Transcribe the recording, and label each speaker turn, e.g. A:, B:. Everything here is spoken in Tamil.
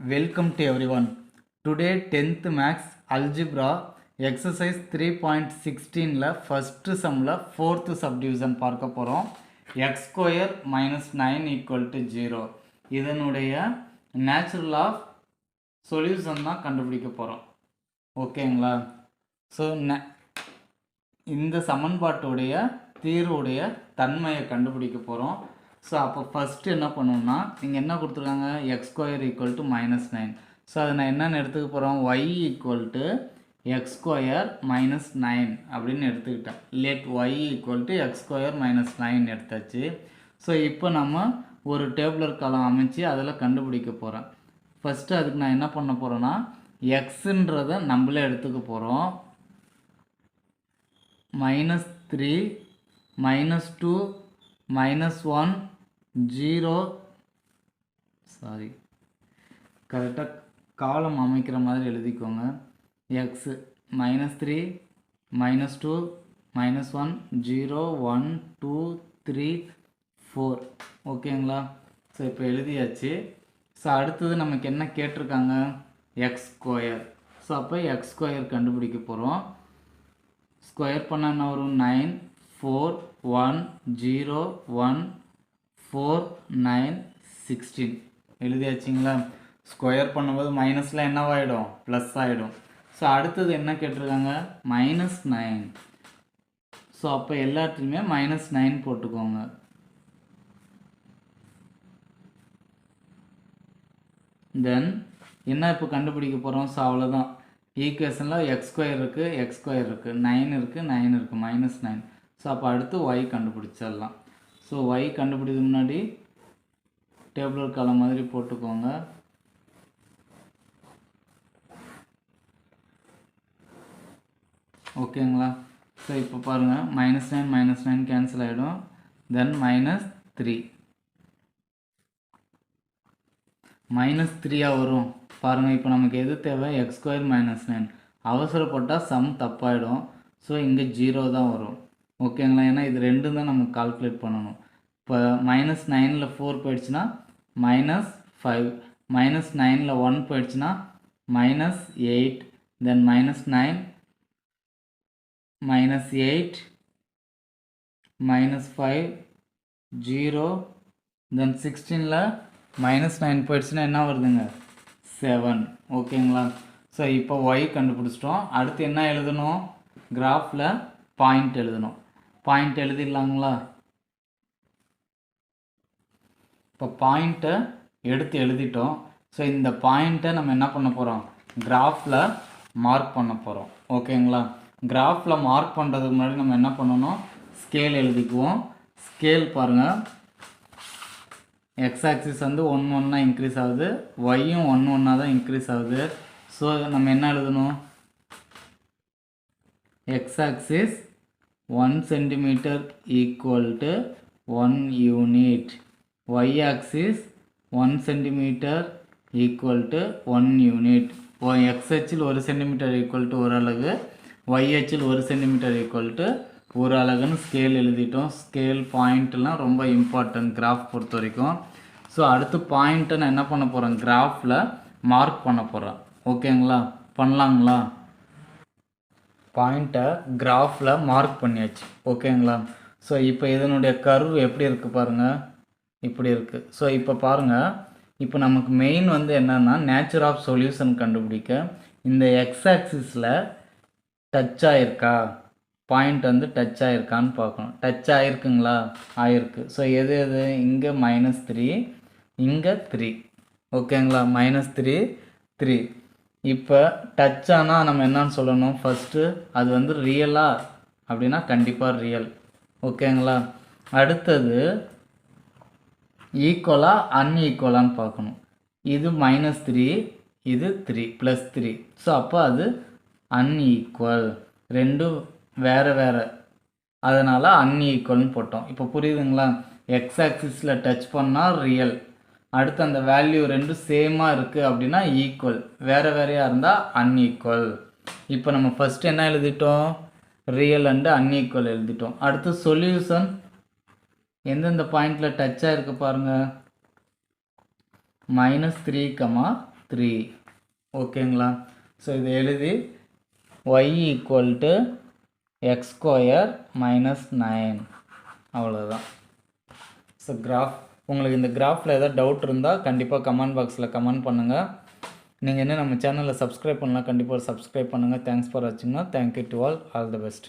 A: Welcome to everyone. Today 10th Max Algebra exercise 3.16 ல first sumல 4th subdivision பார்க்க போகிறோம். x square minus 9 equal to 0 இதனுடைய natural of solution தான் கண்டுபிடிக்க போகிறோம். ஓகேங்களா? ஸோ இந்த சமன்பாட்டுடைய தீர்வுடைய தன்மையை கண்டுபிடிக்க போகிறோம். ஸோ அப்போ ஃபஸ்ட்டு என்ன பண்ணணும்னா நீங்கள் என்ன கொடுத்துருக்காங்க x square equal to -9. So அதை நான் என்னென்னு எடுத்துக்க போகிறோம் y equal to x square -9 அப்படின்னு எடுத்துக்கிட்டேன். Let y equal to x square -9 எடுத்தாச்சு. ஸோ இப்போ நம்ம ஒரு டேபிளர் காலம் அமைச்சு அதில் கண்டுபிடிக்க போகிறேன். ஃபஸ்ட்டு அதுக்கு நான் என்ன பண்ண போகிறேன்னா எக்ஸுன்றதை நம்மளே எடுத்துக்க போகிறோம். -3 -2 -1 0 கரெக்டாக காலம் அமைக்கிற மாதிரி எழுதிக்கோங்க. எக்ஸு -3 -2 -1 0 1 2 3 4 ஓகேங்களா? ஸோ இப்போ எழுதியாச்சு. ஸோ அடுத்தது நமக்கு என்ன கேட்டிருக்காங்க எக்ஸ் ஸ்கொயர். ஸோ அப்போ எக்ஸ் ஸ்கொயர் கண்டுபிடிக்க போகிறோம். ஸ்கொயர் பண்ண என்ன வரும் 9 4 1 0 1 4 9 16 எழுதியாச்சுங்களா? ஸ்கொயர் பண்ணும்போது மைனஸில் என்னவாயிடும் ப்ளஸ் ஆகிடும். ஸோ அடுத்தது என்ன கேட்டிருக்காங்க -9. ஸோ அப்போ எல்லாத்துலேயுமே -9 போட்டுக்கோங்க. தென் என்ன இப்போ கண்டுபிடிக்க போகிறோம். ஸோ அவ்வளோதான். ஈக்குவேஷனில் எக்ஸ் ஸ்கொயர் இருக்குது, எக்ஸ் ஸ்கொயர் இருக்குது, 9 இருக்குது, 9 இருக்குது, -9. ஸோ அப்போ அடுத்து ஒய் கண்டுபிடிச்சிடலாம். ஸோ ஒய் கண்டுபிடிக்க முன்னாடி டேபிளர் காலம் மாதிரி போட்டுக்கோங்க. ஓகேங்களா? ஸோ இப்போ பாருங்கள் -9 -9 கேன்சல் ஆகிடும். தென் -3 -3 வரும். பாருங்கள் இப்போ நமக்கு எது தேவை எக்ஸ் ஸ்கொயர் -9. அவசரப்பட்டால் சம் தப்பாயிடும். ஸோ இங்கே 0 தான் வரும். ஓகேங்களா? ஏன்னா இது ரெண்டும் தான் நமக்கு கால்குலேட் பண்ணணும். இப்போ -9ல் 4 போயிடுச்சுன்னா -5, -9ல் 1 போயிடுச்சுன்னா -8, தென் -9 -8 -5 0, தென் 16ல் -9 போயிடுச்சுன்னா என்ன வருதுங்க 7. ஓகேங்களா? ஸோ இப்போ ஒய் கண்டுபிடிச்சிட்டோம். அடுத்து என்ன எழுதணும் கிராஃபில் பாயிண்ட் எழுதணும். பாயிண்ட் எழுதிடலாங்களா? இப்போ பாயிண்ட்டை எடுத்து எழுதிட்டோம். ஸோ இந்த பாயிண்ட்டை நம்ம என்ன பண்ண போகிறோம் கிராஃபில் மார்க் பண்ண போகிறோம். ஓகேங்களா? கிராஃபில் மார்க் பண்ணுறதுக்கு முன்னாடி நம்ம என்ன பண்ணணும் ஸ்கேல் எழுதிக்குவோம். ஸ்கேல் பாருங்கள் எக்ஸ் ஆக்சிஸ் வந்து 1 1 இன்க்ரீஸ் ஆகுது, ஒய்யும் 1 1 தான் இன்க்ரீஸ் ஆகுது. ஸோ நம்ம என்ன எழுதணும் x axis 1 centimetre equal to 1 unit, y axis 1 centimetre equal to 1 unit. X அச்சில் 1 சென்டிமீட்டர் ஈக்குவல் டு 1 அலகு, ஒய் அச்சில் 1 சென்டிமீட்டர் ஈக்குவல் டு 1 அலகுன்னு ஸ்கேல் எழுதிட்டோம். ஸ்கேல் பாயிண்ட்லாம் ரொம்ப இம்பார்ட்டன்ட் கிராஃப் பொறுத்த வரைக்கும். ஸோ அடுத்து பாயிண்ட்டை நான் என்ன பண்ண போகிறேன் கிராஃபில் மார்க் பண்ண போகிறேன். ஓகேங்களா? பண்ணலாங்களா? பாயிண்ட்டை கிராஃபில் மார்க் பண்ணியாச்சு. ஓகேங்களா? ஸோ இப்போ இதனுடைய கர்வ் எப்படி இருக்குது பாருங்கள், இப்படி இருக்குது. ஸோ இப்போ பாருங்கள், இப்போ நமக்கு மெயின் வந்து என்னென்னா நேச்சர் ஆஃப் சொல்யூஷன் கண்டுபிடிக்க இந்த எக்ஸ் ஆக்சிஸில் டச் ஆகிருக்கா, பாயிண்ட் வந்து டச் ஆகிருக்கான்னு பார்க்கணும். டச் ஆகிருக்குங்களா? ஆகிருக்கு. ஸோ எது எது இங்கே -3 இங்கே 3. ஓகேங்களா? -3 3. இப்போ டச் ஆனால் நம்ம என்னன்னு சொல்லணும் ஃபஸ்ட்டு அது வந்து ரியலா அப்படின்னா கண்டிப்பாக ரியல். ஓகேங்களா? அடுத்தது ஈக்குவலா அன்ஈக்குவலான்னு பார்க்கணும். இது -3 இது 3 +3. ஸோ அப்போ அது அன்ஈக்குவல், ரெண்டும் வேறு வேறு, அதனால் அன்ஈக்குவல்னு போட்டோம். இப்போ புரியுதுங்களா? எக்ஸ் ஆக்சிஸில் டச் பண்ணால் ரியல், அடுத்து அந்த வேல்யூ ரெண்டும் சேமாக இருக்குது அப்படின்னா ஈக்குவல், வேறு வேறையாக இருந்தால் அன்ஈக்குவல். இப்போ நம்ம ஃபஸ்ட்டு என்ன எழுதிட்டோம் ரியல் அண்டு அன்ஈக்குவல் எழுதிட்டோம். அடுத்து சொல்யூஷன் எந்தெந்த பாயிண்டில் டச் ஆகிருக்கு பாருங்கள் -3, 3 ஓகேங்களா. ஸோ இதை எழுதி y equal to x square minus 9 அவ்வளோதான். ஸோ உங்களுக்கு இந்த கிராஃபில் ஏதாவது டவுட் இருந்தால் கண்டிப்பாக கமெண்ட் பாக்ஸில் கமெண்ட் பண்ணுங்கள். நீங்கள் இன்னும் நம்ம சேனலில் சப்ஸ்கிரைப் பண்ணலாம், கண்டிப்பாக சப்ஸ்கிரைப் பண்ணுங்கள். தேங்க்ஸ் ஃபார் வாட்சிங்னா thank you to all the best.